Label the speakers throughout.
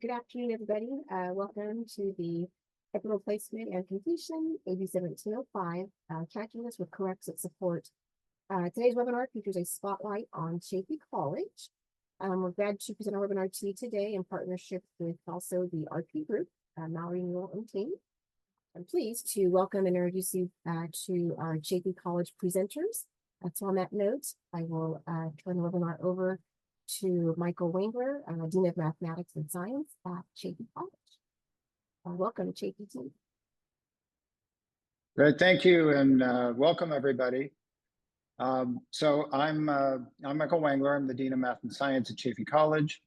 Speaker 1: Good afternoon, everybody. Welcome to the Capital Placement and Completion, AB 1705, Calculus with Corequisite Support. Today's webinar features a spotlight on Chaffey College. We're glad to present our webinar to you today in partnership with also the RP Group, Mallory Newell and team. I'm pleased to welcome and introduce you to our Chaffey College presenters. So on that note, I will turn the webinar over to Michael Wangler, Dean of Mathematics and Science at Chaffey College. Welcome, Chaffey team.
Speaker 2: Great, thank you, and welcome everybody. So I'm Michael Wangler. I'm the Dean of Math and Science at Chaffey College,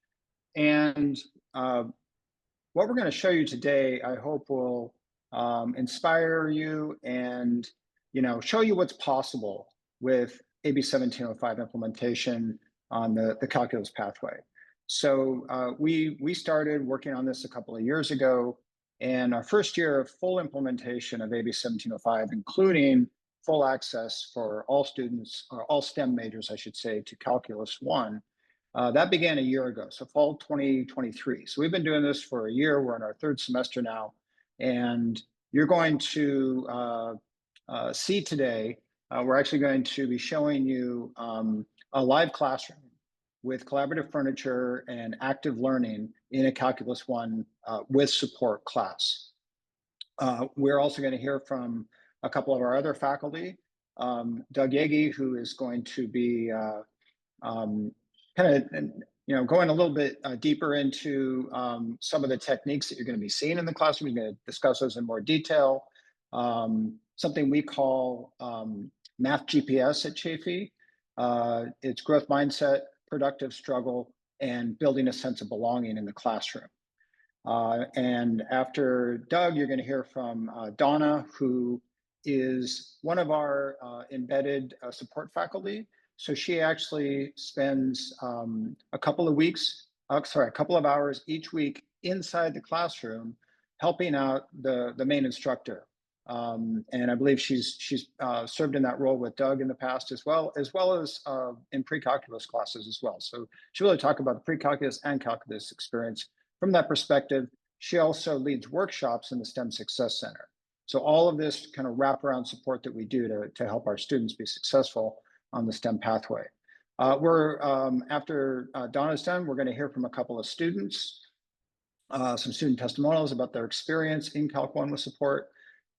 Speaker 2: and what we're going to show you today, I hope, will inspire you and show you what's possible with AB 1705 implementation on the calculus pathway. So we started working on this a couple of years ago, and our first year of full implementation of AB 1705, including full access for all students, or all STEM majors, I should say, to Calculus 1, that began a year ago, so fall 2023. So we've been doing this for a year. We're in our third semester now, and you're going to see today, we're actually going to be showing you a live classroom with collaborative furniture and active learning in a Calculus 1 with support class. We're also going to hear from a couple of our other faculty, Doug Yagi, who is going to be going a little bit deeper into some of the techniques that you're going to be seeing in the classroom. We're going to discuss those in more detail. Something we call Math GPS at Chaffey. It's growth mindset, productive struggle, and building a sense of belonging in the classroom. And after Doug, you're going to hear from Donna, who is one of our embedded support faculty. So she actually spends a couple of hours each week inside the classroom helping out the main instructor. And I believe she's served in that role with Doug in the past as well as in pre-calculus classes as well. So she really talked about the pre-calculus and calculus experience from that perspective. She also leads workshops in the STEM Success Center. So all of this kind of wraparound support that we do to help our students be successful on the STEM pathway. After Donna's done, we're going to hear from a couple of students, some student testimonials about their experience in Calc 1 with support.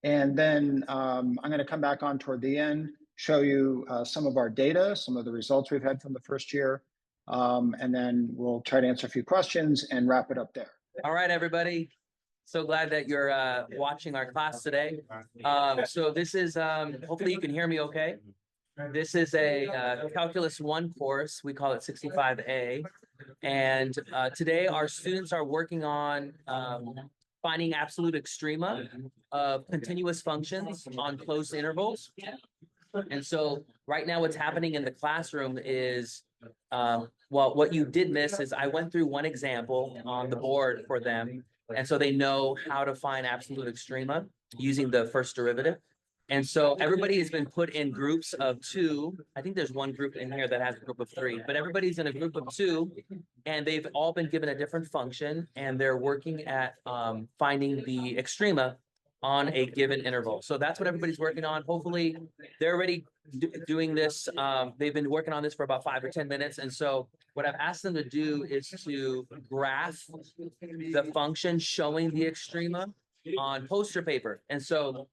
Speaker 2: And then I'm going to come back on toward the end, show you some of our data, some of the results we've had from the first year, and then we'll try to answer a few questions and wrap it up there.
Speaker 3: All right, everybody. So glad that you're watching our class today. So this is, hopefully you can hear me okay. This is a Calculus 1 course. We call it 65A. And today our students are working on finding absolute extrema of continuous functions on closed intervals. And so right now what's happening in the classroom is, well, what you did miss is I went through one example on the board for them. And so they know how to find absolute extrema using the first derivative. And so everybody has been put in groups of 2. I think there's one group in here that has a group of 3, but everybody's in a group of 2, and they've all been given a different function, and they're working at finding the extrema on a given interval. So that's what everybody's working on. Hopefully they're already doing this. They've been working on this for about 5 or 10 minutes. And so what I've asked them to do is to graph the function showing the extrema on poster paper. And so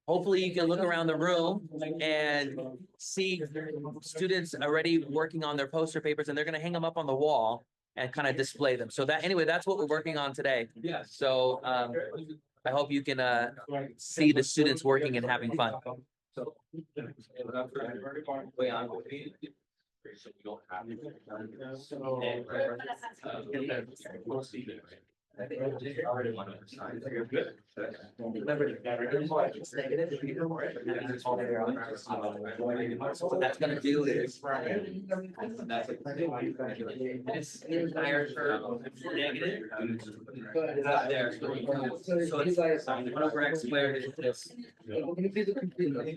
Speaker 3: hopefully you can look around the room and see students already working on their poster papers, and they're going to hang them up on the wall and kind of display them. So anyway, that's what we're working on today. So I hope you can see the students working and having fun. What that's going to do is this entire term negative there. So it's 1 over x squared is this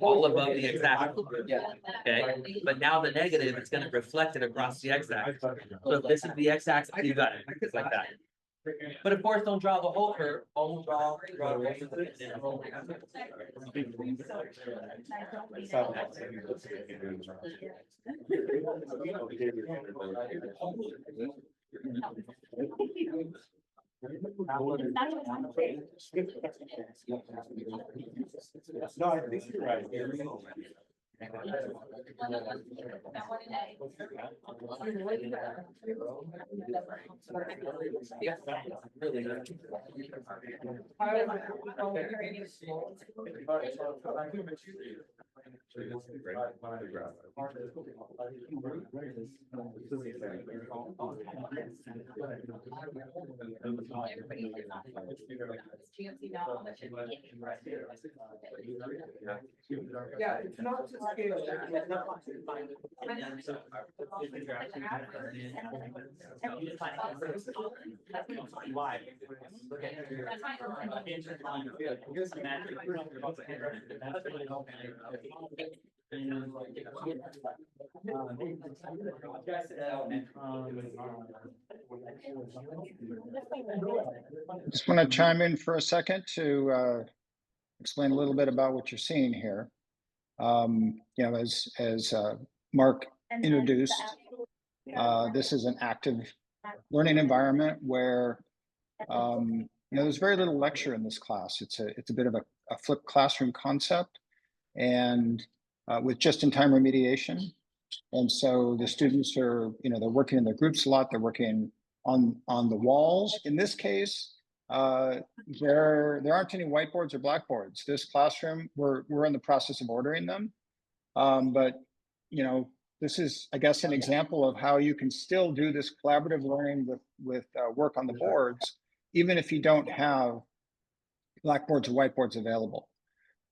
Speaker 3: all above the x-axis. Okay, but now the negative is going to reflect it across the x-axis. So if this is the x-axis, you got it like that. But of course, don't draw the whole curve, only draw.
Speaker 4: No, I think you're right. Yeah, it's not just scale.
Speaker 2: Just want to chime in for a second to explain a little bit about what you're seeing here. You know, as Mark introduced, this is an active learning environment where you know, there's very little lecture in this class. It's a bit of a flipped classroom concept, and with just-in-time remediation. And so the students are, you know, they're working in their groups a lot. They're working on the walls. In this case, there aren't any whiteboards or blackboards. This classroom, we're in the process of ordering them, but you know, this is, I guess, an example of how you can still do this collaborative learning with work on the boards, even if you don't have blackboards or whiteboards available.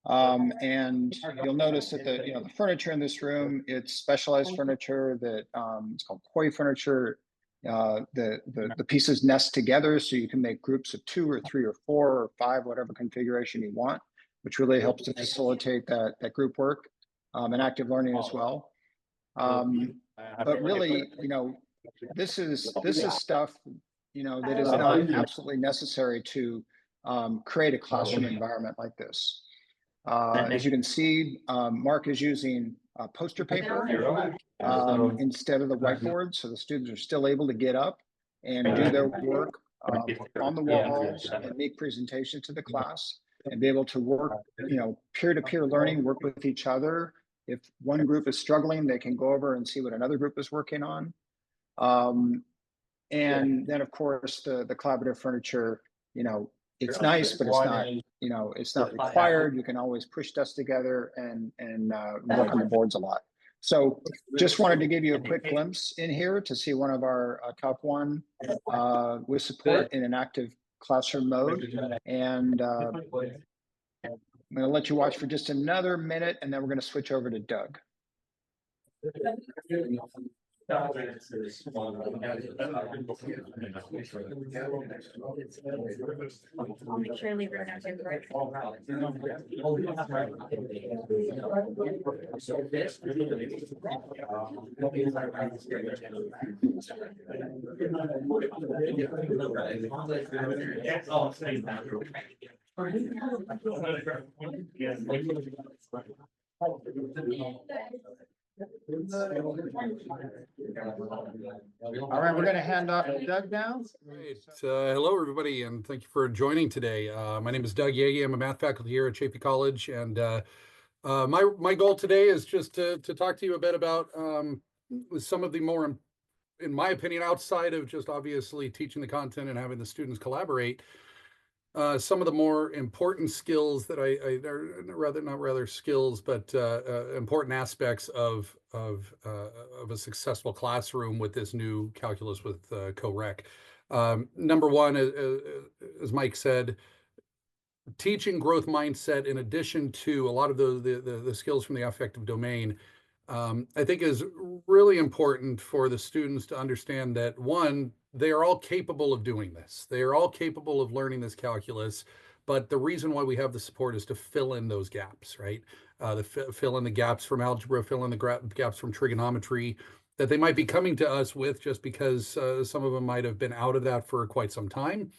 Speaker 2: And you'll notice that the furniture in this room, it's specialized furniture that it's called koi furniture. The pieces nest together, so you can make groups of 2 or 3 or 4 or 5, whatever configuration you want, which really helps to facilitate that group work and active learning as well. But really, you know, this is stuff, you know, that is not absolutely necessary to create a classroom environment like this. As you can see, Mark is using poster paper instead of the whiteboard, so the students are still able to get up and do their work on the walls and make presentations to the class and be able to work, you know, peer-to-peer learning, work with each other. If one group is struggling, they can go over and see what another group is working on. And then, of course, the collaborative furniture, you know, it's nice, but it's not, you know, it's not required. You can always push desks together and work on the boards a lot. So just wanted to give you a quick glimpse in here to see one of our top one with support in an active classroom mode. And I'm going to let you watch for just another minute, and then we're going to switch over to Doug.
Speaker 4: I'll
Speaker 5: make sure I leave it out there.
Speaker 2: All right, we're going to hand off to Doug now.
Speaker 6: Great. Hello, everybody, and thank you for joining today. My name is Doug Yagi. I'm a math faculty here at Chaffey College, and my goal today is just to talk to you a bit about some of the more, in my opinion, outside of just obviously teaching the content and having the students collaborate, some of the more important skills that important aspects of a successful classroom with this new calculus with co-rec. Number one, as Mike said, teaching growth mindset in addition to a lot of the skills from the affective domain, I think is really important for the students to understand that, one, they are all capable of doing this. They are all capable of learning this calculus, but the reason why we have the support is to fill in those gaps, right? Fill in the gaps from algebra, fill in the gaps from trigonometry, that they might be coming to us with, just because some of them might have been out of that for quite some time.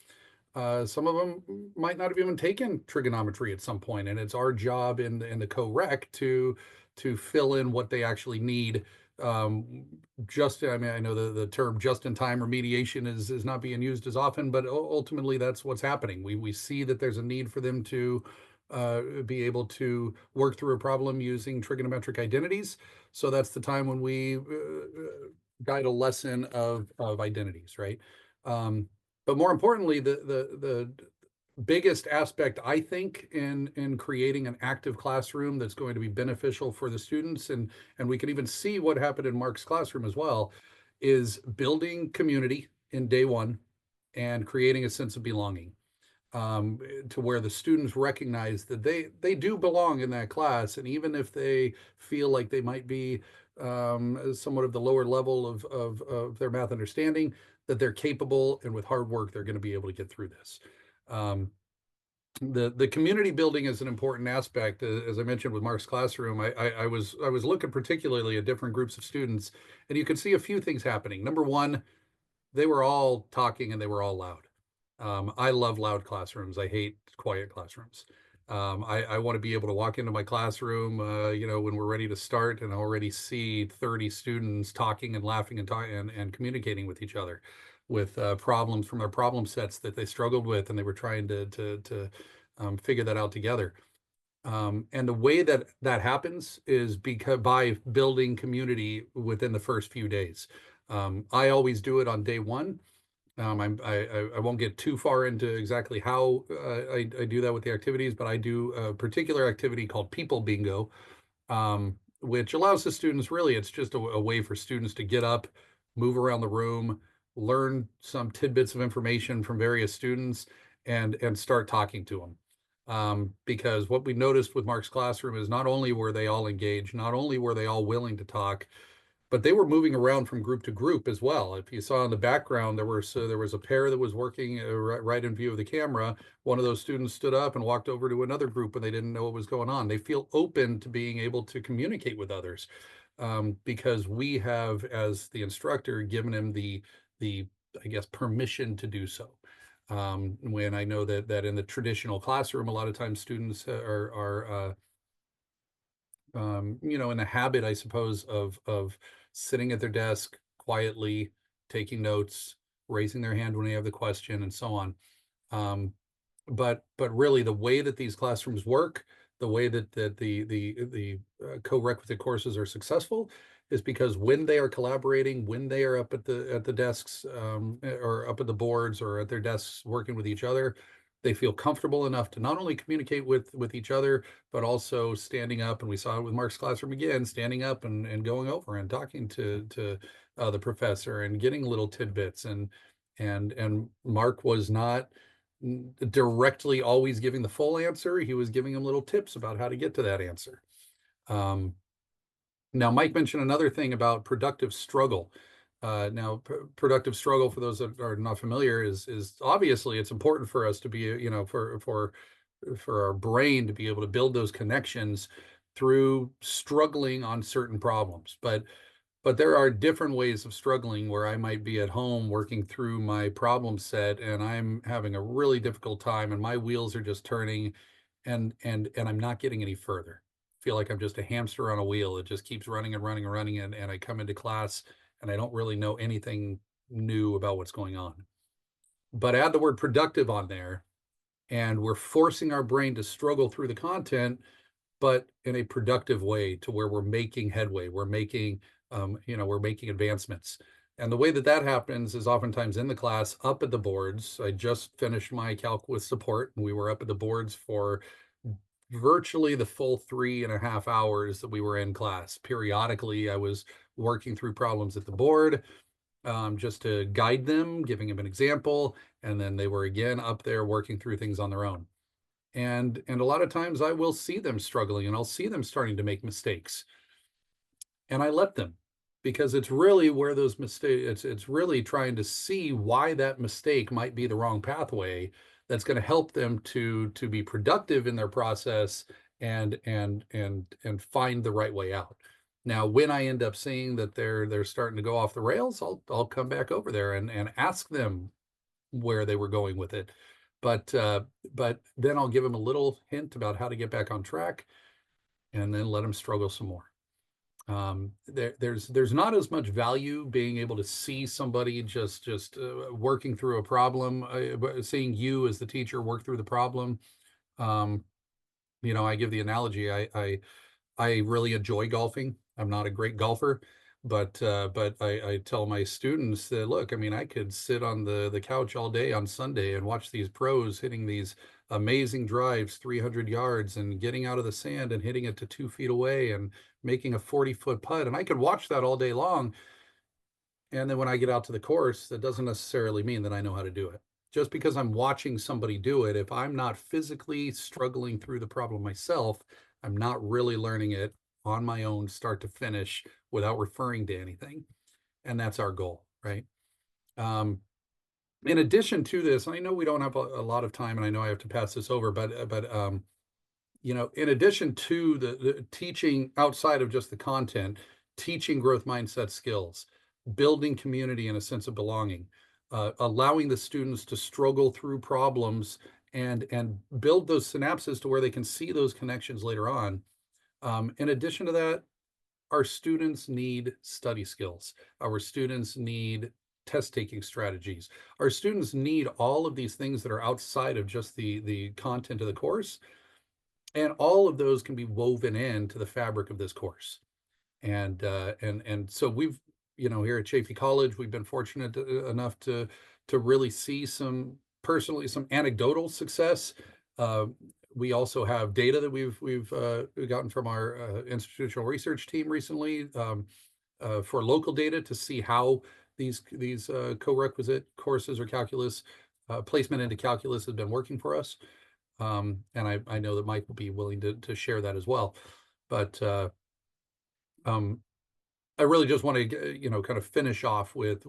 Speaker 6: Some of them might not have even taken trigonometry at some point, and it's our job in the co-rec to fill in what they actually need. I mean, I know the term just-in-time remediation is not being used as often, but ultimately that's what's happening. We see that there's a need for them to be able to work through a problem using trigonometric identities. So that's the time when we guide a lesson of identities, right? But more importantly, the biggest aspect, I think, in creating an active classroom that's going to be beneficial for the students, and we can even see what happened in Mark's classroom as well, is building community in day one and creating a sense of belonging, to where the students recognize that they do belong in that class. And even if they feel like they might be somewhat of the lower level of their math understanding, that they're capable, and with hard work, they're going to be able to get through this. The community building is an important aspect. As I mentioned with Mark's classroom, I was looking particularly at different groups of students, and you could see a few things happening. Number one, they were all talking and they were all loud. I love loud classrooms. I hate quiet classrooms. I want to be able to walk into my classroom, when we're ready to start, and already see 30 students talking and laughing and communicating with each other, with problems from their problem sets that they struggled with, and they were trying to figure that out together. And the way that happens is by building community within the first few days. I always do it on day one. I won't get too far into exactly how I do that with the activities, but I do a particular activity called People Bingo, which allows the students, really, it's just a way for students to get up, move around the room, learn some tidbits of information from various students, and start talking to them. Because what we noticed with Mark's classroom is not only were they all engaged, not only were they all willing to talk, but they were moving around from group to group as well. If you saw in the background, there was a pair that was working right in view of the camera. One of those students stood up and walked over to another group when they didn't know what was going on. They feel open to being able to communicate with others, because we have, as the instructor, given him the I guess, permission to do so. When I know that in the traditional classroom, a lot of times students are in the habit, I suppose, of sitting at their desk quietly, taking notes, raising their hand when they have the question, and so on. But really, the way that these classrooms work, the way that the co-requisite courses are successful, is because when they are collaborating, when they are up at the desks, or up at the boards, or at their desks working with each other, they feel comfortable enough to not only communicate with each other, but also standing up. And we saw it with Mark's classroom again, standing up and going over and talking to the professor and getting little tidbits. And Mark was not directly always giving the full answer. He was giving him little tips about how to get to that answer. Now, Mike mentioned another thing about productive struggle. Now, productive struggle, for those that are not familiar, is obviously, it's important for us to be, for our brain to be able to build those connections through struggling on certain problems. But there are different ways of struggling, where I might be at home working through my problem set, and I'm having a really difficult time, and my wheels are just turning, and I'm not getting any further. Feel like I'm just a hamster on a wheel. It just keeps running and running and running, and I come into class and I don't really know anything new about what's going on. But add the word productive on there, and we're forcing our brain to struggle through the content, but in a productive way, to where we're making headway, we're making advancements. And the way that happens is oftentimes in the class, up at the boards. I just finished my calculus support, and we were up at the boards for virtually the full 3.5 hours that we were in class. Periodically, I was working through problems at the board, just to guide them, giving them an example, and then they were again up there working through things on their own. And a lot of times I will see them struggling, and I'll see them starting to make mistakes, and I let them, because it's really where those mistakes, it's really trying to see why that mistake might be the wrong pathway, that's going to help them to be productive in their process, and find the right way out. Now, when I end up seeing that they're starting to go off the rails, I'll come back over there and ask them where they were going with it. But then I'll give them a little hint about how to get back on track, and then let them struggle some more. There's not as much value being able to see somebody just working through a problem, seeing you as the teacher work through the problem. You know, I give the analogy, I really enjoy golfing. I'm not a great golfer, but I tell my students that, look, I mean, I could sit on the couch all day on Sunday and watch these pros hitting these amazing drives 300 yards and getting out of the sand and hitting it to 2 feet away and making a 40-foot putt. And I could watch that all day long. And then when I get out to the course, that doesn't necessarily mean that I know how to do it. Just because I'm watching somebody do it, if I'm not physically struggling through the problem myself, I'm not really learning it on my own, start to finish, without referring to anything. And that's our goal, right? In addition to this, I know we don't have a lot of time, and I know I have to pass this over, but you know, in addition to the teaching outside of just the content, teaching growth mindset skills, building community and a sense of belonging, allowing the students to struggle through problems and build those synapses to where they can see those connections later on. In addition to that, our students need study skills. Our students need test taking strategies. Our students need all of these things that are outside of just the content of the course. And all of those can be woven into the fabric of this course. And so we've, you know, here at Chaffey College, we've been fortunate enough to really see some anecdotal success. We also have data that we've gotten from our institutional research team recently, for local data, to see how these co-requisite courses or calculus, placement into calculus, has been working for us. And I know that Mike will be willing to share that as well. But I really just want to, you know, kind of finish off with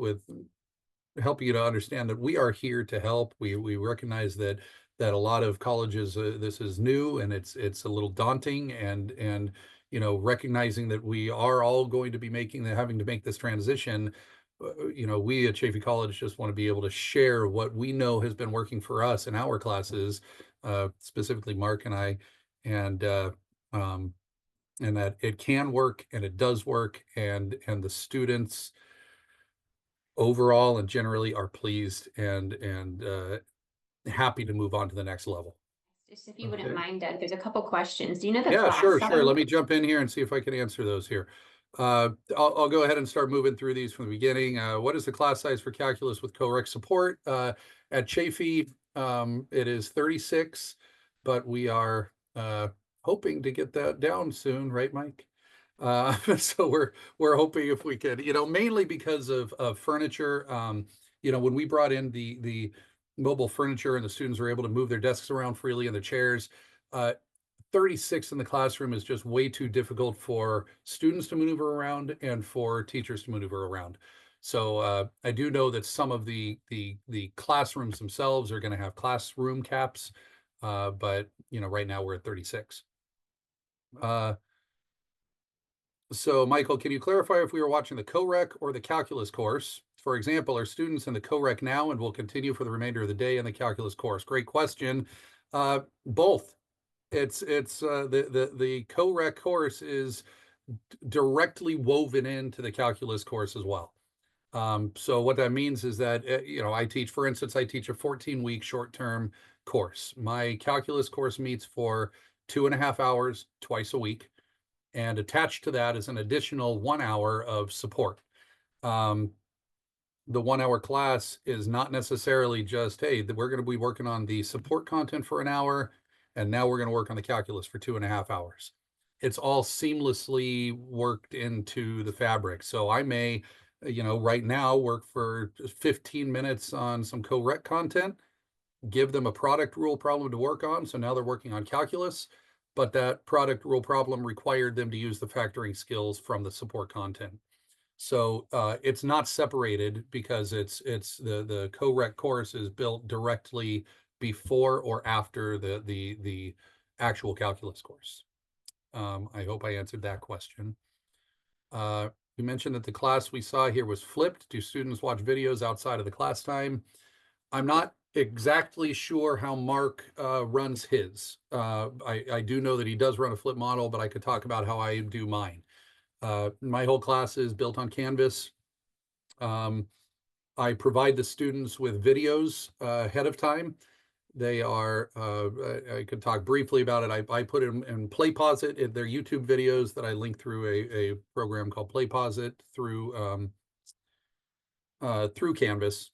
Speaker 6: helping you to understand that we are here to help. We recognize that a lot of colleges, this is new and it's a little daunting, and you know, recognizing that we are all going to be having to make this transition. You know, we at Chaffey College just want to be able to share what we know has been working for us in our classes, specifically Mark and I, and that it can work and it does work, and the students overall and generally are pleased and happy to move on to the next level.
Speaker 5: Just if you wouldn't
Speaker 6: Okay.
Speaker 5: mind, Doug, there's a couple questions. Do you know the
Speaker 6: Yeah,
Speaker 5: class
Speaker 6: sure.
Speaker 5: size?
Speaker 6: Let me jump in here and see if I can answer those here. I'll go ahead and start moving through these from the beginning. What is the class size for calculus with co-rec support? At Chaffey, it is 36, but we are hoping to get that down soon, right, Mike? So we're hoping if we could, you know, mainly because of furniture. You know, when we brought in the mobile furniture and the students were able to move their desks around freely in the chairs, 36 in the classroom is just way too difficult for students to maneuver around and for teachers to maneuver around. So I do know that some of the classrooms themselves are going to have classroom caps, but you know, right now we're at 36. So Michael, can you clarify if we were watching the co-rec or the calculus course? For example, are students in the co-rec now and will continue for the remainder of the day in the calculus course? Great question. Both. It's the co-rec course is directly woven into the calculus course as well. So what that means is that, you know, I teach, for instance, I teach a 14-week short-term course. My calculus course meets for 2.5 hours twice a week. And attached to that is an additional 1 hour of support. The 1 hour class is not necessarily just, hey, we're going to be working on the support content for an hour, and now we're going to work on the calculus for 2.5 hours. It's all seamlessly worked into the fabric. So I may, you know, right now work for 15 minutes on some co-rec content, give them a product rule problem to work on. So now they're working on calculus, but that product rule problem required them to use the factoring skills from the support content. So it's not separated, because it's the co-rec course is built directly before or after the actual calculus course. I hope I answered that question. You mentioned that the class we saw here was flipped. Do students watch videos outside of the class time? I'm not exactly sure how Mark runs his. I do know that he does run a flip model, but I could talk about how I do mine. My whole class is built on Canvas. I provide the students with videos ahead of time. They are, I could talk briefly about it. I put them in PlayPosit. They're YouTube videos that I link through a program called PlayPosit through Canvas.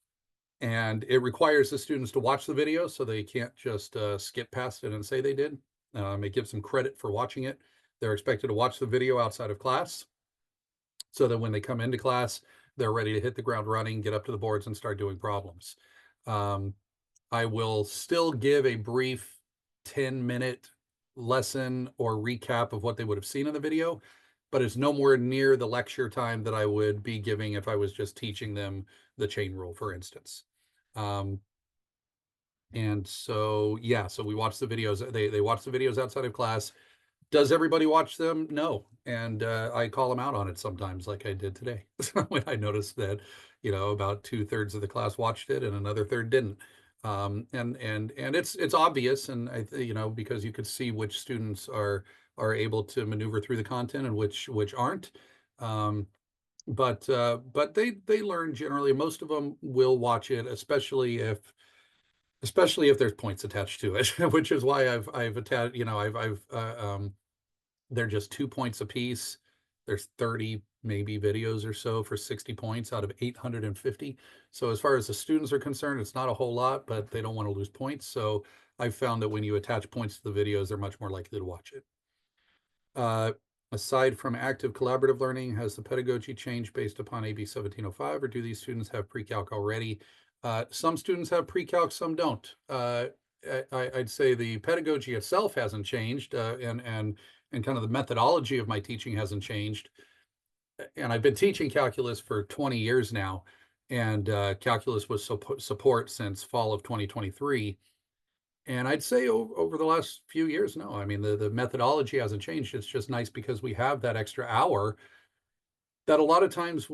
Speaker 6: And it requires the students to watch the video, so they can't just skip past it and say they did. It gives them credit for watching it. They're expected to watch the video outside of class, so that when they come into class, they're ready to hit the ground running, get up to the boards and start doing problems. I will still give a brief 10-minute lesson or recap of what they would have seen in the video, but it's nowhere near the lecture time that I would be giving if I was just teaching them the chain rule, for instance. And so, yeah, so we watch the videos. They watch the videos outside of class. Does everybody watch them? No. And I call them out on it sometimes, like I did today, when I noticed that, about 2/3 of the class watched it and another third didn't. And it's obvious, and because you could see which students are able to maneuver through the content and which aren't. But they learn generally. Most of them will watch it, especially if there's points attached to it, which is why I've attached, they're just 2 points a piece. There's 30 maybe videos or so for 60 points out of 850. So as far as the students are concerned, it's not a whole lot, but they don't want to lose points. So I've found that when you attach points to the videos, they're much more likely to watch it. Aside from active collaborative learning, has the pedagogy changed based upon AB 1705, or do these students have pre-calc already? Some students have pre-calc, some don't. I'd say the pedagogy itself hasn't changed, and kind of the methodology of my teaching hasn't changed. And I've been teaching calculus for 20 years now, and calculus was support since fall of 2023. And I'd say over the last few years, no. I mean, the methodology hasn't changed. It's just nice because we have that extra hour that a lot of times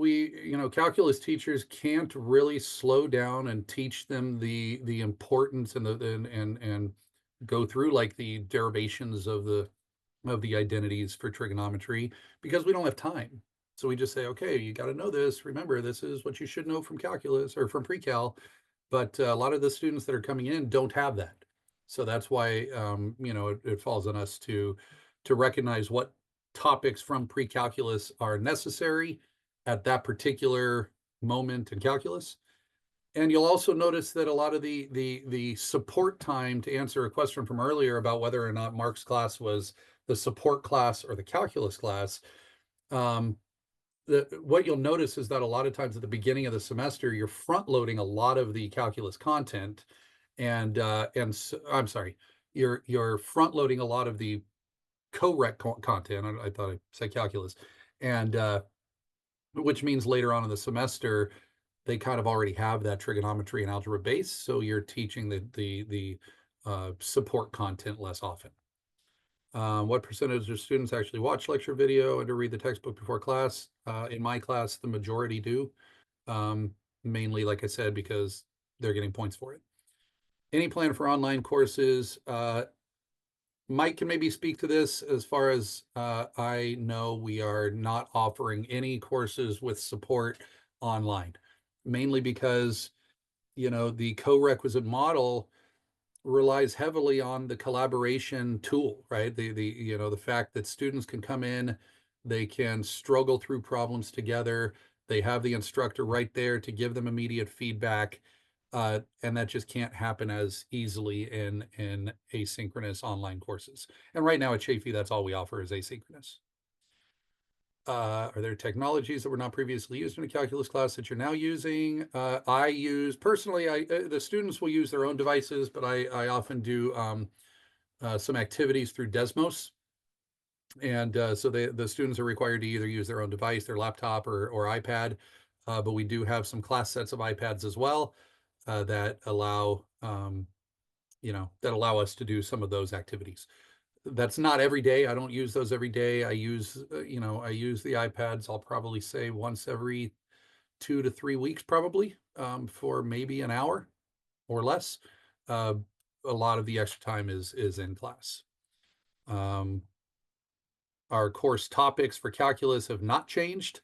Speaker 6: calculus teachers can't really slow down and teach them the importance and go through like the derivations of the identities for trigonometry, because we don't have time. So we just say, okay, you got to know this. Remember, this is what you should know from calculus or from pre-cal. But a lot of the students that are coming in don't have that. So that's why, it falls on us to recognize what topics from pre-calculus are necessary at that particular moment in calculus. And you'll also notice that a lot of the support time, to answer a question from earlier about whether or not Mark's class was the support class or the calculus class, what you'll notice is that a lot of times at the beginning of the semester, you're front loading a lot of the calculus content, and I'm sorry, you're front loading a lot of the co-rec content. I thought I said calculus, and which means later on in the semester, they kind of already have that trigonometry and algebra base. So you're teaching the support content less often. What percentage of students actually watch lecture video and to read the textbook before class? In my class, the majority do. Mainly, like I said, because they're getting points for it. Any plan for online courses? Mike can maybe speak to this. As far as I know, we are not offering any courses with support online, mainly because, the co-requisite model relies heavily on the collaboration tool, right? The fact that students can come in, they can struggle through problems together. They have the instructor right there to give them immediate feedback. And that just can't happen as easily in asynchronous online courses. And right now at Chaffey, that's all we offer is asynchronous. Are there technologies that were not previously used in a calculus class that you're now using? I use, personally, the students will use their own devices, but I often do some activities through Desmos. And so the students are required to either use their own device, their laptop or iPad. But we do have some class sets of iPads as well that allow us to do some of those activities. That's not every day. I don't use those every day. I use, I use the iPads. I'll probably say once every 2 to 3 weeks, probably, for maybe an hour or less. A lot of the extra time is in class. Our course topics for calculus have not changed.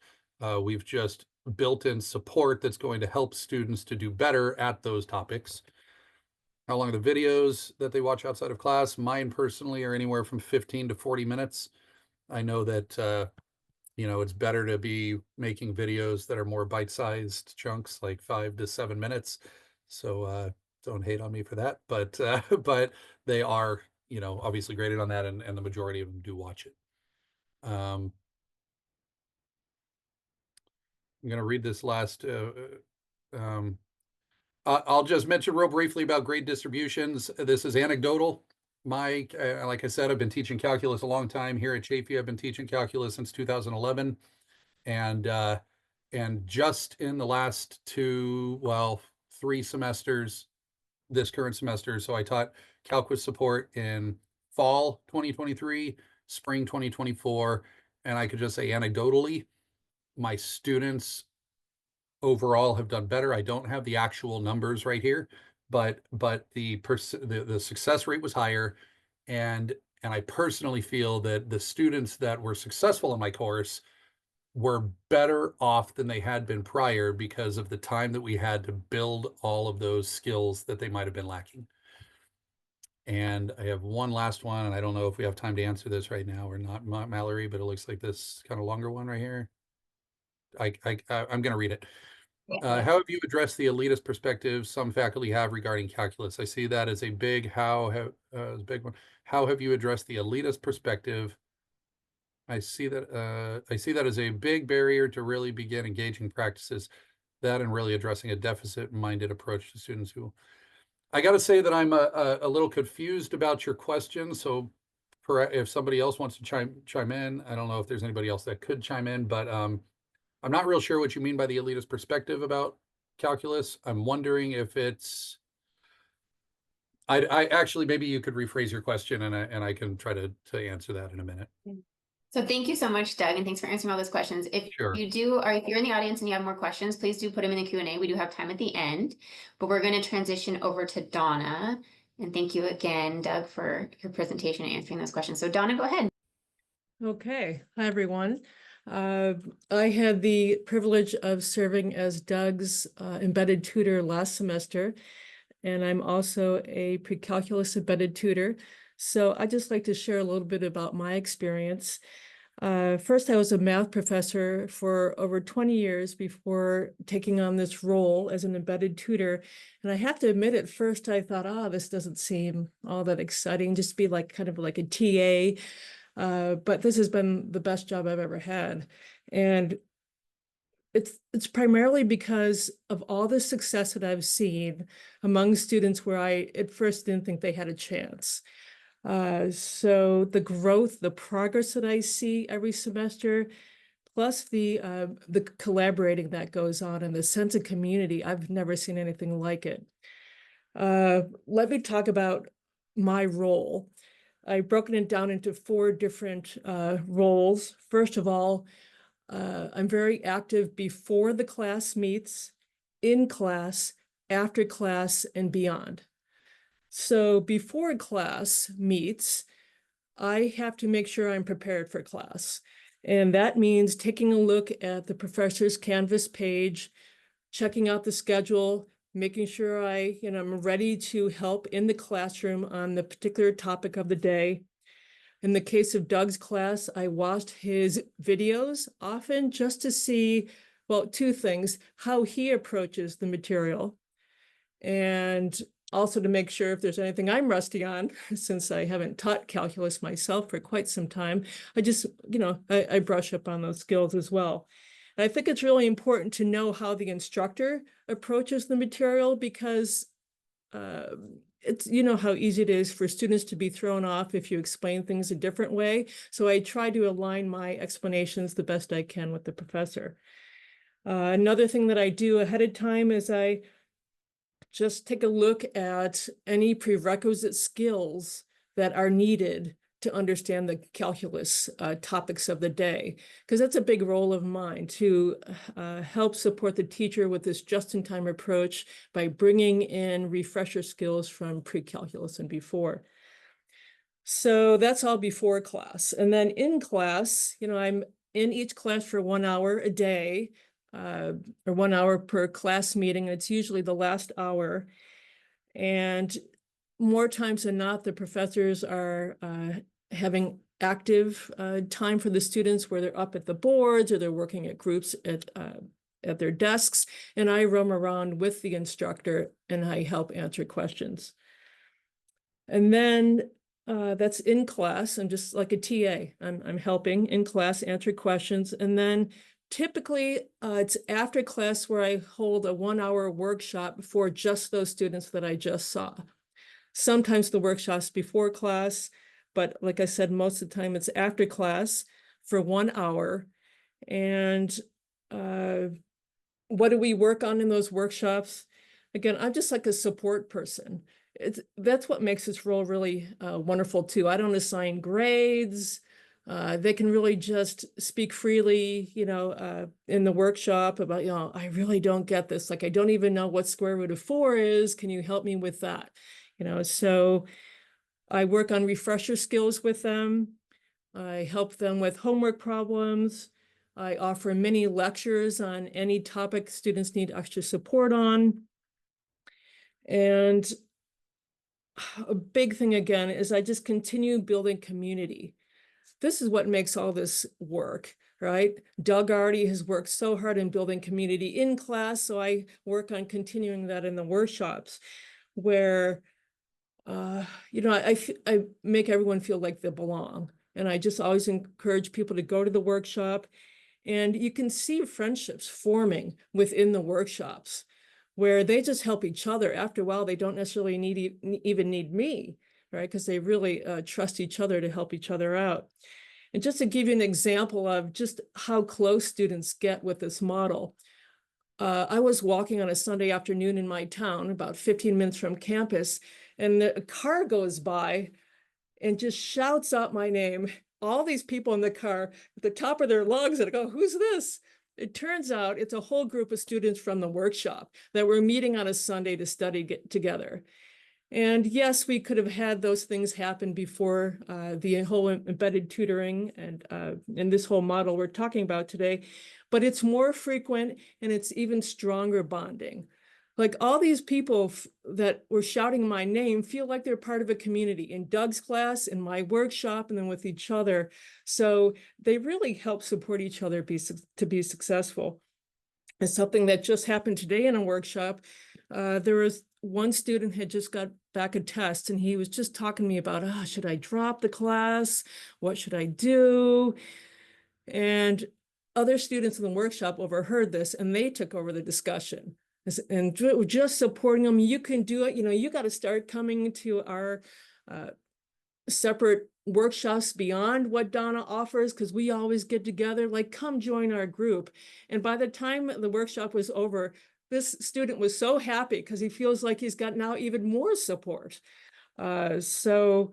Speaker 6: We've just built in support that's going to help students to do better at those topics. How long are the videos that they watch outside of class? Mine personally are anywhere from 15 to 40 minutes. I know that, it's better to be making videos that are more bite-sized chunks, like 5 to 7 minutes. So don't hate on me for that, but but they are, obviously graded on that, and the majority of them do watch it. I'm going to read this last. I'll just mention real briefly about grade distributions. This is anecdotal. Like I said, I've been teaching calculus a long time here at Chaffey. I've been teaching calculus since 2011, and just in the last 3 semesters, this current semester. So I taught calculus support in fall 2023, spring 2024, and I could just say anecdotally, my students overall have done better. I don't have the actual numbers right here, but the success rate was higher, and I personally feel that the students that were successful in my course were better off than they had been prior because of the time that we had to build all of those skills that they might have been lacking. And I have one last one, and I don't know if we have time to answer this right now or not, Mallory, but it looks like this kind of longer one right here. I'm going to read it. How have you addressed the elitist perspective some faculty have regarding calculus? I see that as a big big one. How have you addressed the elitist perspective? I see that as a big barrier to really begin engaging practices, that and really addressing a deficit-minded approach to students who. I got to say that I'm a little confused about your question. So, if somebody else wants to chime in, I don't know if there's anybody else that could chime in, but I'm not real sure what you mean by the elitist perspective about calculus. I'm wondering if it's. I actually, maybe you could rephrase your question, and I can try to answer that in a minute.
Speaker 5: So thank you so much, Doug, and thanks for answering all those questions. If
Speaker 6: Sure.
Speaker 5: you do, or if you're in the audience and you have more questions, please do put them in the Q&A. We do have time at the end, but we're going to transition over to Donna. And thank you again, Doug, for your presentation and answering those questions. So Donna, go ahead.
Speaker 7: Okay, hi everyone. I had the privilege of serving as Doug's embedded tutor last semester, and I'm also a pre-calculus embedded tutor. So I'd just like to share a little bit about my experience. First, I was a math professor for over 20 years before taking on this role as an embedded tutor. And I have to admit, at first I thought, oh, this doesn't seem all that exciting, just be like kind of like a TA. But this has been the best job I've ever had. And it's primarily because of all the success that I've seen among students where I at first didn't think they had a chance. So the growth, the progress that I see every semester, plus the collaborating that goes on and the sense of community, I've never seen anything like it. Let me talk about my role. I've broken it down into 4 different roles. First of all, I'm very active before the class meets, in class, after class, and beyond. So before class meets, I have to make sure I'm prepared for class. And that means taking a look at the professor's Canvas page, checking out the schedule, making sure I'm ready to help in the classroom on the particular topic of the day. In the case of Doug's class, I watched his videos often just to see, well, 2 things, how he approaches the material, and also to make sure if there's anything I'm rusty on, since I haven't taught calculus myself for quite some time, I just, I brush up on those skills as well. And I think it's really important to know how the instructor approaches the material, because it's, how easy it is for students to be thrown off if you explain things a different way. So I try to align my explanations the best I can with the professor. Another thing that I do ahead of time is I just take a look at any prerequisite skills that are needed to understand the calculus topics of the day, because that's a big role of mine, to help support the teacher with this just-in-time approach by bringing in refresher skills from pre-calculus and before. So that's all before class. And then in class, I'm in each class for 1 hour a day, or 1 hour per class meeting. It's usually the last hour. And more times than not, the professors are having active time for the students where they're up at the boards or they're working at groups at their desks. And I roam around with the instructor and I help answer questions. And then that's in class. I'm just like a TA. I'm helping in class answer questions. And then typically it's after class where I hold a 1 hour workshop for just those students that I just saw. Sometimes the workshop's before class, but like I said, most of the time it's after class for 1 hour. And what do we work on in those workshops? Again, I'm just like a support person. That's what makes this role really wonderful too. I don't assign grades. They can really just speak freely, in the workshop about, I really don't get this. Like, I don't even know what square root of 4 is. Can you help me with that? So I work on refresher skills with them. I help them with homework problems. I offer mini lectures on any topic students need extra support on. And a big thing again is I just continue building community. This is what makes all this work, right? Doug already has worked so hard in building community in class, so I work on continuing that in the workshops where, I make everyone feel like they belong. And I just always encourage people to go to the workshop, and you can see friendships forming within the workshops where they just help each other. After a while, they don't necessarily even need me, right? Because they really trust each other to help each other out. And just to give you an example of just how close students get with this model, I was walking on a Sunday afternoon in my town, about 15 minutes from campus, and a car goes by and just shouts out my name. All these people in the car at the top of their lungs, and I go, "Who's this?" It turns out it's a whole group of students from the workshop that were meeting on a Sunday to study together. And yes, we could have had those things happen before the whole embedded tutoring and this whole model we're talking about today, but it's more frequent and it's even stronger bonding. Like all these people that were shouting my name feel like they're part of a community in Doug's class, in my workshop, and then with each other. So they really help support each other to be successful. It's something that just happened today in a workshop. There was one student had just got back a test and he was just talking to me about, should I drop the class? What should I do? And other students in the workshop overheard this and they took over the discussion. And just supporting them, you can do it. You got to start coming to our separate workshops beyond what Donna offers, because we always get together, like, come join our group. And by the time the workshop was over, this student was so happy because he feels like he's got now even more support. So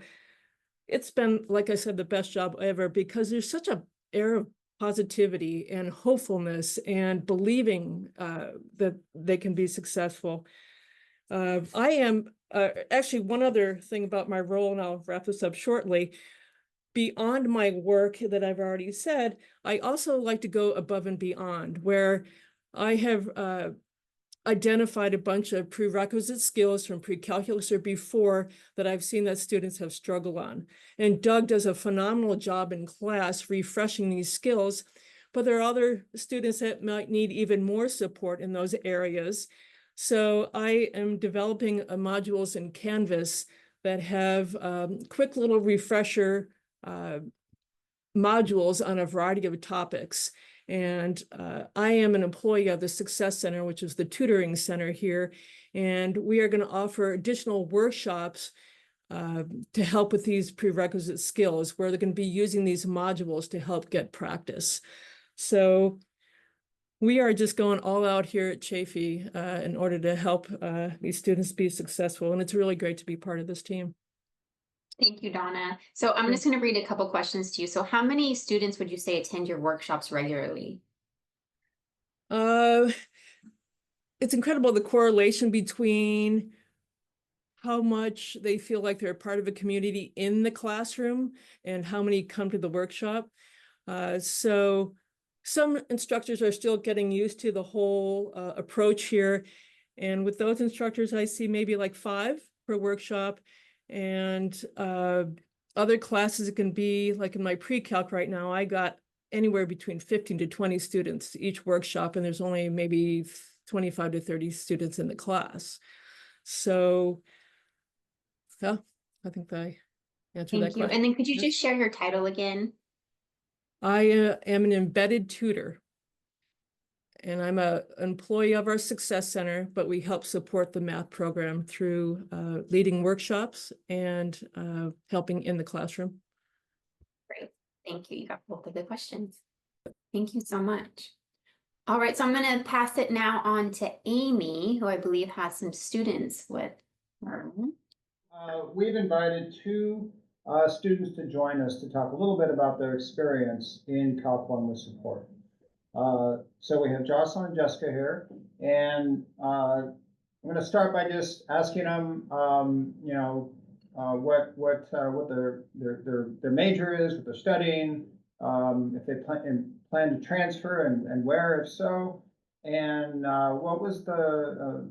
Speaker 7: it's been, like I said, the best job ever, because there's such an air of positivity and hopefulness and believing that they can be successful. I am actually, one other thing about my role, and I'll wrap this up shortly. Beyond my work that I've already said, I also like to go above and beyond, where I have identified a bunch of prerequisite skills from pre-calculus or before that I've seen that students have struggled on. And Doug does a phenomenal job in class refreshing these skills, but there are other students that might need even more support in those areas. So I am developing modules in Canvas that have quick little refresher modules on a variety of topics. And I am an employee of the Success Center, which is the tutoring center here. And we are going to offer additional workshops to help with these prerequisite skills, where they're going to be using these modules to help get practice. So we are just going all out here at Chaffey in order to help these students be successful. And it's really great to be part of this team.
Speaker 5: Thank you, Donna. So I'm
Speaker 7: Sure.
Speaker 5: just going to read a couple questions to you. So how many students would you say attend your workshops regularly?
Speaker 7: Uh, it's incredible the correlation between how much they feel like they're a part of a community in the classroom and how many come to the workshop. So some instructors are still getting used to the whole approach here. And with those instructors, I see maybe like 5 per workshop. And other classes, it can be like in my pre-calc right now, I got anywhere between 15 to 20 students each workshop, and there's only maybe 25 to 30 students in the class. So yeah, I think I answered that
Speaker 5: Thank you.
Speaker 7: question.
Speaker 5: And then could you
Speaker 7: Yes.
Speaker 5: just share your title again?
Speaker 7: I am an embedded tutor. And I'm an employee of our Success Center, but we help support the math program through leading workshops and helping in the classroom.
Speaker 5: Great. Thank you. You got both of the questions. Thank you so much. All right, so I'm going to pass it now on to Amy, who I believe has some students with her.
Speaker 2: We've invited 2 students to join us to talk a little bit about their experience in Calc 1 with support. So we have Jocelyn and Jessica here, and I'm going to start by just asking them, you know, what their major is, what they're studying, if they plan to transfer and where, if so, and what was the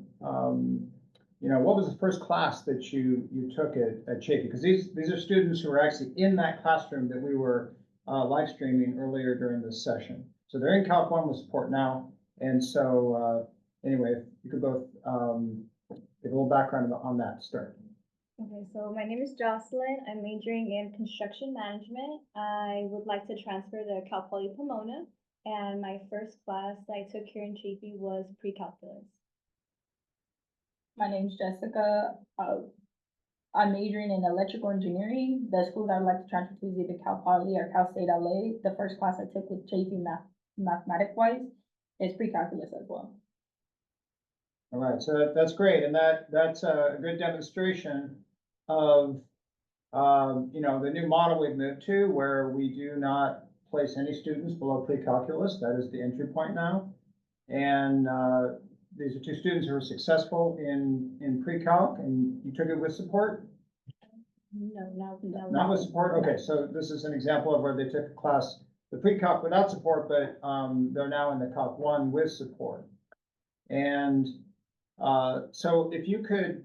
Speaker 2: what was the first class that you took at Chaffey? Because these are students who are actually in that classroom that we were live streaming earlier during this session. So they're in Calc 1 with support now. And so anyway, if you could both give a little background on that to start.
Speaker 8: Okay, so my name is Jocelyn. I'm majoring in construction management. I would like to transfer to Cal Poly Pomona, and my first class I took here in Chaffey was pre-calculus.
Speaker 9: My name's Jessica. I'm majoring in electrical engineering. The schools I would like to transfer to is either Cal Poly or Cal State LA. The first class I took with Chaffey mathematics-wise is pre-calculus as well.
Speaker 2: All right, so that's great, and that's a good demonstration of the new model we've moved to, where we do not place any students below pre-calculus. That is the entry point now, and these are 2 students who are successful in pre-calc, and you took it with support?
Speaker 8: No.
Speaker 2: Not with support? Okay, so this is an example of where they took a class, the pre-calc without support, but they're now in the Calc 1 with support. And so if you could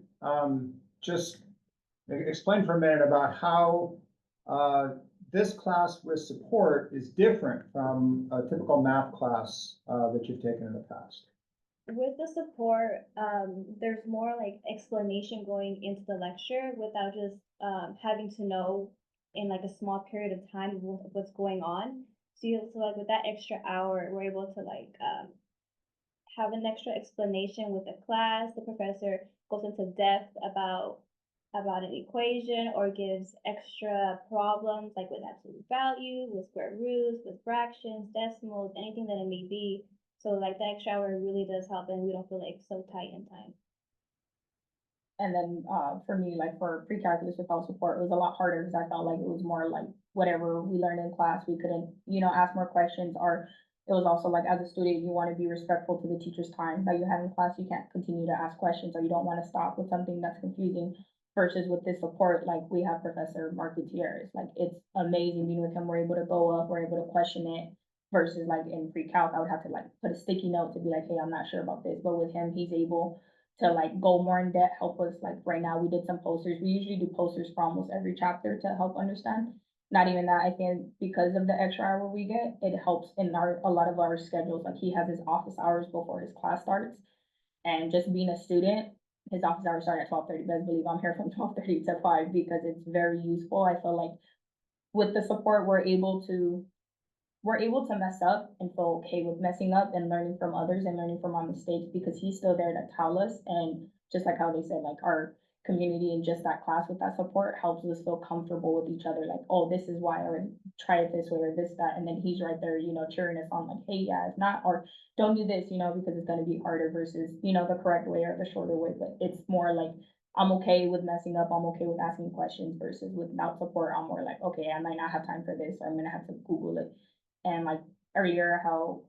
Speaker 2: just explain for a minute about how this class with support is different from a typical math class that you've taken in the past.
Speaker 8: With the support, there's more like explanation going into the lecture without just having to know in like a small period of time what's going on. So like with that extra hour, we're able to like have an extra explanation with the class. The professor goes into depth about an equation or gives extra problems like with absolute value, with square roots, with fractions, decimals, anything that it may be. So like the extra hour really does help, and we don't feel like so tight in time.
Speaker 9: And then for me, like for pre-calculus without support, it was a lot harder because I felt like it was more like whatever we learned in class, we couldn't, ask more questions. Or it was also like as a student, you want to be respectful to the teacher's time that you have in class. You can't continue to ask questions, or you don't want to stop with something that's confusing. Versus with this support, like we have Professor Mark Gutierrez, like it's amazing being with him. We're able to go up, we're able to question it. Versus like in pre-calc, I would have to like put a sticky note to be like, hey, I'm not sure about this. But with him, he's able to like go more in depth, help us. Like right now, we did some posters. We usually do posters for almost every chapter to help understand. Not even that, I think because of the extra hour we get, it helps in a lot of our schedules. Like he has his office hours before his class starts. And just being a student, his office hours start at 12:30. Best believe I'm here from 12:30 to 5 because it's very useful. I feel like with the support, we're able to mess up and feel okay with messing up and learning from others and learning from our mistakes because he's still there to tell us. And just like how they said, like our community and just that class with that support helps us feel comfortable with each other. Like, oh, this is why, or try it this way or this, that. And then he's right there, cheering us on like, hey, yeah, if not, or don't do this, because it's going to be harder versus, the correct way or the shorter way. But it's more like I'm okay with messing up, I'm okay with asking questions versus without support, I'm more like, okay, I might not have time for this, or I'm gonna have to Google it. And like earlier, how,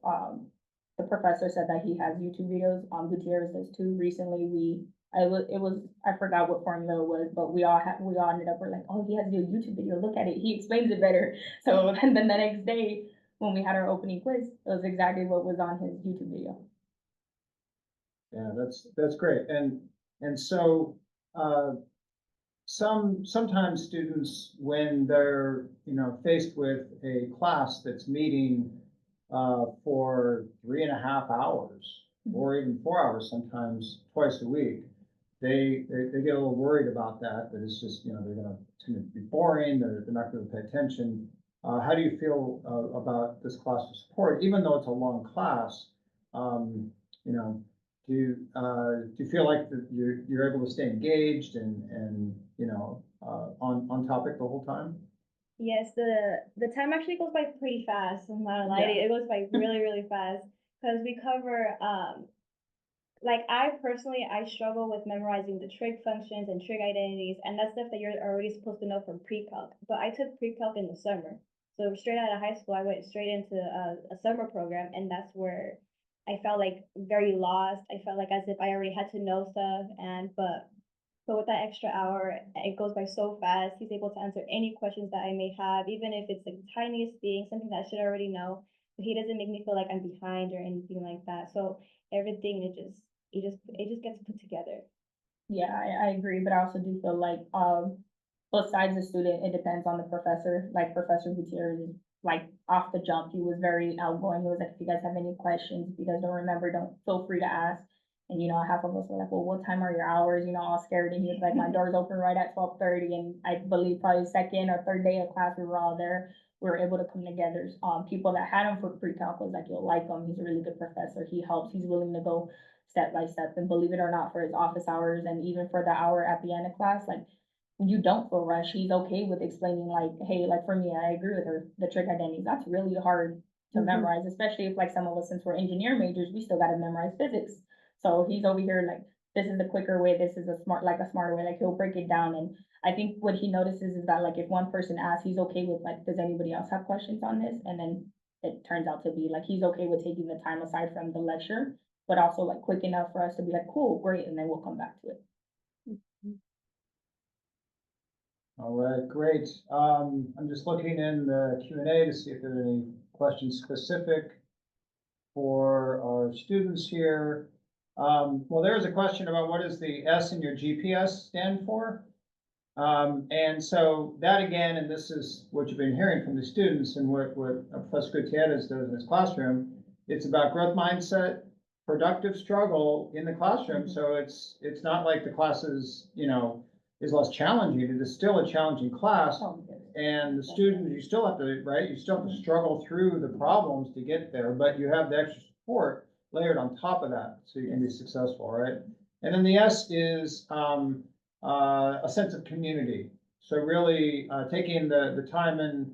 Speaker 9: the professor said that he has YouTube videos, Gutierrez does too. Recently, I forgot what formula it was, but we all ended up, we're like, oh, he has a YouTube video, look at it, he explains it better. So, and then the next day, when we had our opening quiz, it was exactly what was on his YouTube video.
Speaker 2: Yeah, that's great. And so, sometimes students, when they're, faced with a class that's meeting, for 3.5 hours, or even 4 hours, sometimes twice a week, they get a little worried about that, it's just, it's gonna be boring, they're not gonna pay attention. How do you feel, about this class of support, even though it's a long class? You know, do you feel like that you're able to stay engaged and on topic the whole time?
Speaker 8: Yes, the time actually goes by pretty fast. I'm not gonna lie to you. It goes by really, really fast because we cover like I personally I struggle with memorizing the trig functions and trig identities, and that's stuff that you're already supposed to know from pre-calc. But I took pre-calc in the summer, so straight out of high school, I went straight into a summer program, and that's where I felt like very lost. I felt like as if I already had to know stuff, but with that extra hour, it goes by so fast. He's able to answer any questions that I may have, even if it's the tiniest thing, something that I should already know. But he doesn't make me feel like I'm behind or anything like that. So everything it just gets put together.
Speaker 9: Yeah, I agree, but I also do feel like, besides the student, it depends on the professor. Like Professor Gutierrez is like off the jump, he was very outgoing. He was like, if you guys have any questions, if you guys don't remember, don't feel free to ask. And half of us were like, well, what time are your hours? All scared. And he was like, my door's open right at 12:30. And I believe probably second or third day of class, we were all there. We were able to come together. People that had him for pre-calc was like, you'll like him. He's a really good professor. He helps. He's willing to go step by step. And believe it or not, for his office hours and even for the hour at the end of class, like you don't feel rushed. He's okay with explaining like, hey, like for me, I agree with her. The trig identities, that's really hard to memorize, especially if like some of us, since we're engineer majors, we still got to memorize physics. So he's over here like, this is the quicker way, this is a smarter way, like he'll break it down. And I think what he notices is that like if one person asks, he's okay with like, does anybody else have questions on this? And then it turns out to be like, he's okay with taking the time aside from the lecture, but also like quick enough for us to be like, cool, great, and then we'll come back to it.
Speaker 2: All right, great. I'm just looking in the Q&A to see if there are any questions specific for our students here. Well, there is a question about what does the S in your GPS stand for? And so that again, and this is what you've been hearing from the students and what Professor Gutierrez does in his classroom, it's about growth mindset, productive struggle in the classroom. So it's not like the class is, is less challenging. It is still a challenging class. And the students, you still have to, right? You still have to struggle through the problems to get there, but you have the extra support layered on top of that, so you can be successful, right? And then the S is a sense of community. So really taking the time and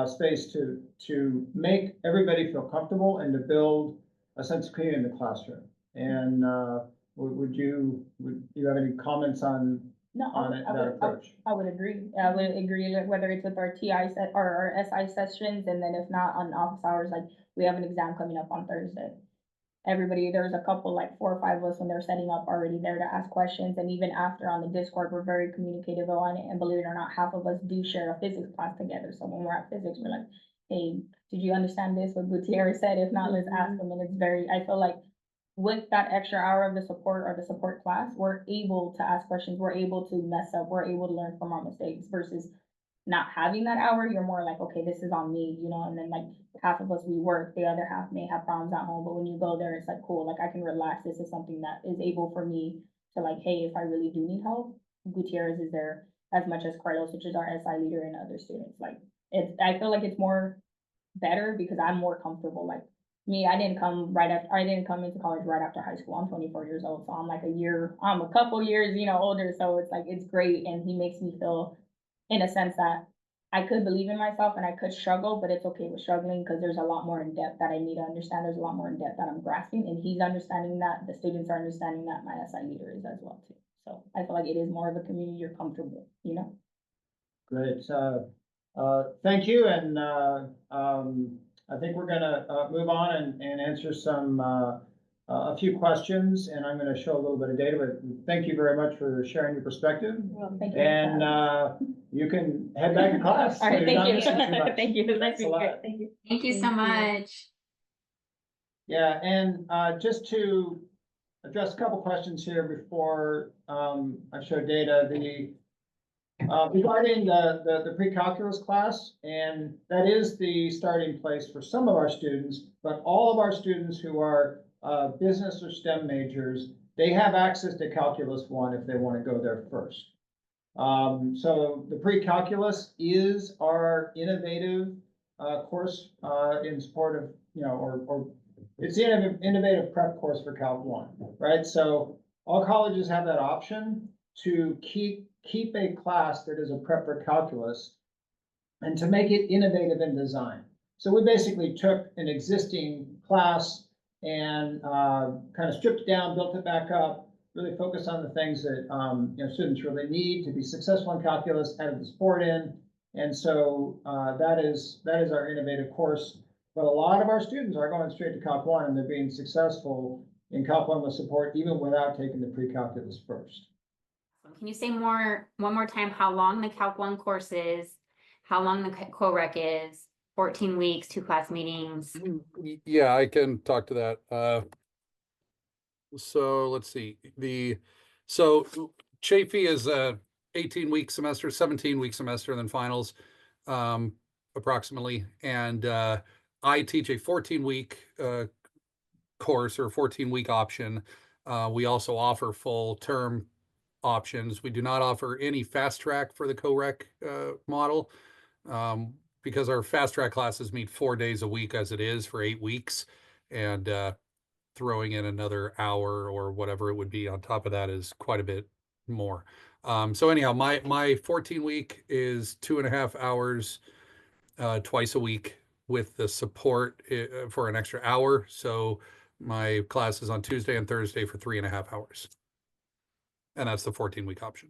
Speaker 2: space to make everybody feel comfortable and to build a sense of community in the classroom. And would you have any comments on that approach?
Speaker 9: I would agree. I would agree, like, whether it's with our TI set or our SI sessions, and then if not on office hours, like we have an exam coming up on Thursday. Everybody, there's a couple, like 4 or 5 of us when they're setting up already there to ask questions. And even after on the Discord, we're very communicative on it. And believe it or not, half of us do share a physics class together. So when we're at physics, we're like, hey, did you understand this? What Gutierrez said? If not, let's ask them. And it's very, I feel like with that extra hour of the support or the support class, we're able to ask questions. We're able to mess up. We're able to learn from our mistakes versus not having that hour. You're more like, okay, this is on me, and then like half of us, we work, the other half may have problems at home, but when you go there, it's like, cool, like I can relax. This is something that is able for me to like, hey, if I really do need help, Gutierrez is there as much as Carlos, which is our SI leader, and other students. Like I feel like it's more better because I'm more comfortable. Like me, I didn't come into college right after high school. I'm 24 years old, so I'm like I'm a couple years, older. So it's like, it's great. And he makes me feel in a sense that I could believe in myself and I could struggle, but it's okay with struggling because there's a lot more in depth that I need to understand. There's a lot more in depth that I'm grasping, and he's understanding that. The students are understanding that. My SI leader is as well too. So I feel like it is more of a community, you're comfortable, you know?
Speaker 2: Great. Thank you. And I think we're gonna move on and answer some a few questions, and I'm gonna show a little bit of data, but thank you very much for sharing your perspective.
Speaker 9: Well, thank you.
Speaker 2: And you can head back to class.
Speaker 9: All
Speaker 2: so
Speaker 9: right,
Speaker 2: you're not
Speaker 9: thank you.
Speaker 2: missing too much.
Speaker 9: Thank you. Nice
Speaker 2: Thanks a
Speaker 9: meeting you.
Speaker 2: lot.
Speaker 9: Thank you.
Speaker 5: Thank you so
Speaker 7: Thank you.
Speaker 5: much.
Speaker 2: Yeah, and just to address a couple questions here before I show data, regarding the pre-calculus class, and that is the starting place for some of our students, but all of our students who are business or STEM majors, they have access to Calculus 1 if they want to go there first. So the pre-calculus is our innovative course in support of, or it's the innovative prep course for Calc 1, right? So all colleges have that option to keep a class that is a prep for calculus and to make it innovative in design. So we basically took an existing class and kind of stripped it down, built it back up, really focused on the things that students really need to be successful in calculus, added the sport in. And so that is our innovative course. But a lot of our students are going straight to Calc 1 and they're being successful in Calc 1 with support even without taking the pre-calculus first.
Speaker 5: Can you say one more time how long the Calc 1 course is, how long the co-rec is, 14 weeks, 2 class meetings?
Speaker 6: Yeah, I can talk to that. So let's see. So Chaffey is a 18-week semester, 17-week semester, and then finals, approximately. And I teach a 14-week course or 14-week option. We also offer full term options. We do not offer any fast track for the co-rec model because our fast track classes meet 4 days a week as it is for 8 weeks, and throwing in another hour or whatever it would be on top of that is quite a bit more. So anyhow, my 14-week is 2.5 hours twice a week with the support for an extra hour. So my class is on Tuesday and Thursday for 3.5 hours. And that's the 14-week option.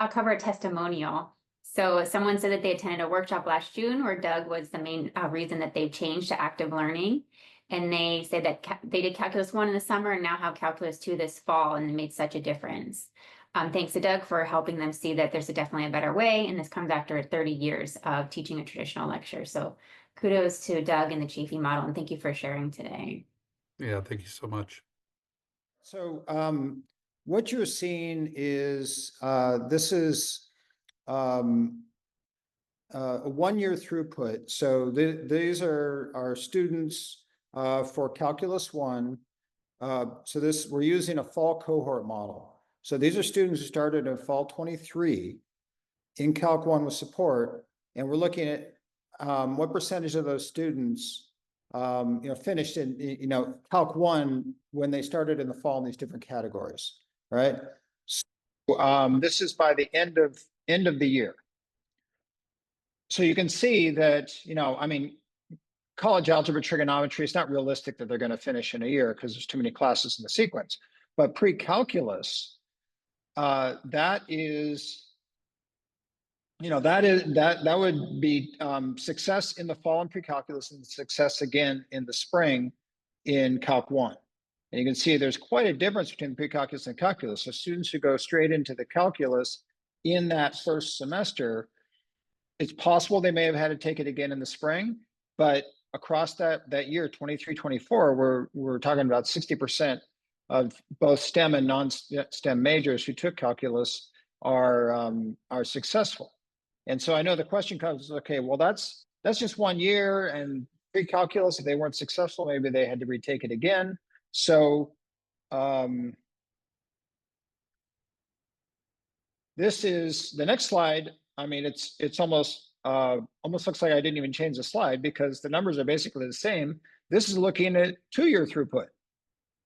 Speaker 5: I'll cover a testimonial. So someone said that they attended a workshop last June where Doug was the main reason that they've changed to active learning. And they said that they did Calculus 1 in the summer and now have Calculus 2 this fall, and it made such a difference. Thanks to Doug for helping them see that there's definitely a better way. And this comes after 30 years of teaching a traditional lecture. So kudos to Doug and the Chaffey model. And thank you for sharing today.
Speaker 6: Yeah, thank you so much.
Speaker 2: So what you're seeing is this is a 1-year throughput. So these are our students for Calculus 1. So we're using a fall cohort model. So these are students who started in fall 23 in Calc 1 with support, and we're looking at what percentage of those students finished in Calc 1 when they started in the fall in these different categories, right? So this is by the end of the year. So you can see that college algebra trigonometry, it's not realistic that they're going to finish in a year because there's too many classes in the sequence. But pre-calculus, that would be success in the fall in pre-calculus and success again in the spring in Calc 1. And you can see there's quite a difference between pre-calculus and calculus. So students who go straight into the calculus in that first semester, it's possible they may have had to take it again in the spring, but across that year, 23-24, we're talking about 60% of both STEM and non-STEM majors who took calculus are successful. And so I know the question comes, okay, well that's just 1 year, and pre-calculus, if they weren't successful, maybe they had to retake it again. So this is the next slide. I mean, it's almost looks like I didn't even change the slide because the numbers are basically the same. This is looking at 2-year throughput.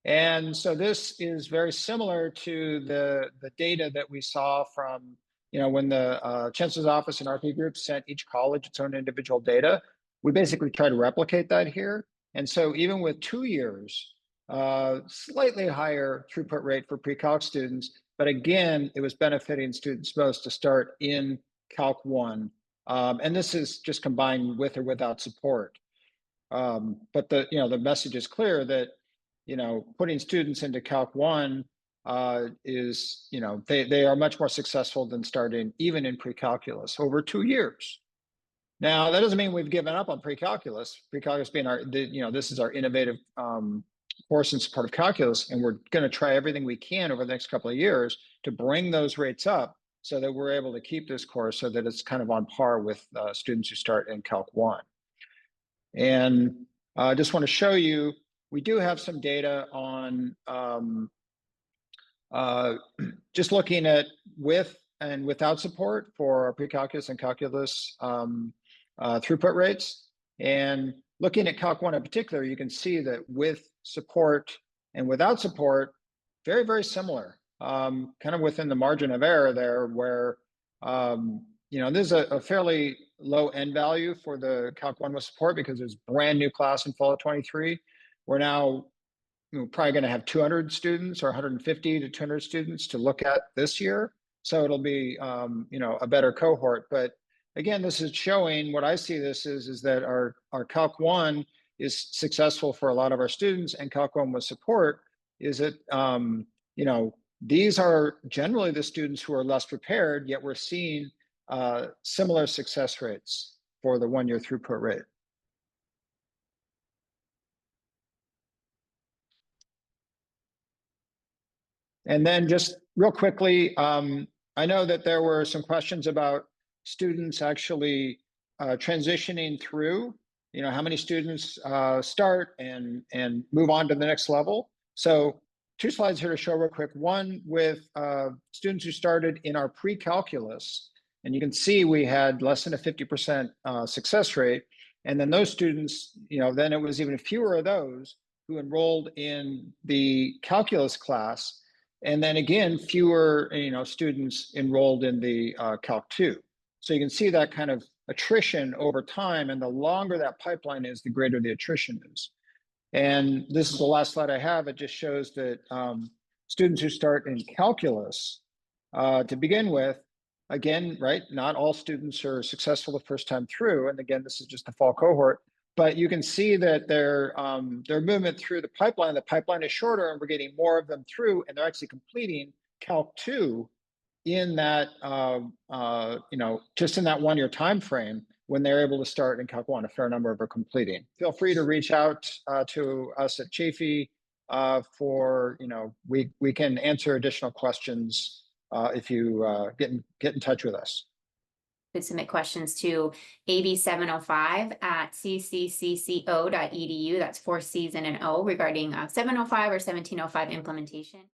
Speaker 2: And so this is very similar to the data that we saw from, when the Chancellor's Office and RP Group sent each college its own individual data. We basically try to replicate that here. And so even with 2 years, slightly higher throughput rate for pre-calc students, But again, it was benefiting students most to start in Calc 1. And this is just combined with or without support. But the message is clear that, putting students into Calc 1 is, they are much more successful than starting even in pre-calculus over 2 years. Now, that doesn't mean we've given up on pre-calculus. Pre-calculus being this is our innovative course in support of calculus, and we're going to try everything we can over the next couple of years to bring those rates up so that we're able to keep this course so that it's kind of on par with students who start in Calc 1. And I just want to show you, we do have some data on just looking at with and without support for our pre-calculus and calculus throughput rates. And looking at Calc 1 in particular, you can see that with support and without support, very, very similar, kind of within the margin of error there, where, this is a fairly low end value for the Calc 1 with support because it's brand new class in fall of 23. We're now probably going to have 200 students or 150 to 200 students to look at this year. So it'll be, a better cohort. But again, this is showing what I see this is that our Calc 1 is successful for a lot of our students, and Calc 1 with support is that, these are generally the students who are less prepared, yet we're seeing similar success rates for the 1 year throughput rate. And then just real quickly, I know that there were some questions about students actually transitioning through, how many students start and move on to the next level. So 2 slides here to show real quick. One with students who started in our pre-calculus, and you can see we had less than a 50% success rate. And then those students, then it was even fewer of those who enrolled in the calculus class. And then again, fewer, students enrolled in the Calc 2. So you can see that kind of attrition over time, and the longer that pipeline is, the greater the attrition is. And this is the last slide I have. It just shows that students who start in calculus to begin with, again, right, not all students are successful the first time through. And again, this is just the fall cohort. But you can see that their movement through the pipeline is shorter, and we're getting more of them through, and they're actually completing Calc 2 in that, just in that 1 year time frame when they're able to start in Calc 1. A fair number of are completing. Feel free to reach out to us at Chaffey for, we can answer additional questions if you get in touch with us.
Speaker 5: Could submit questions to ab705@cccco.edu. That's 4 C's and an O regarding 705 or 1705 implementation.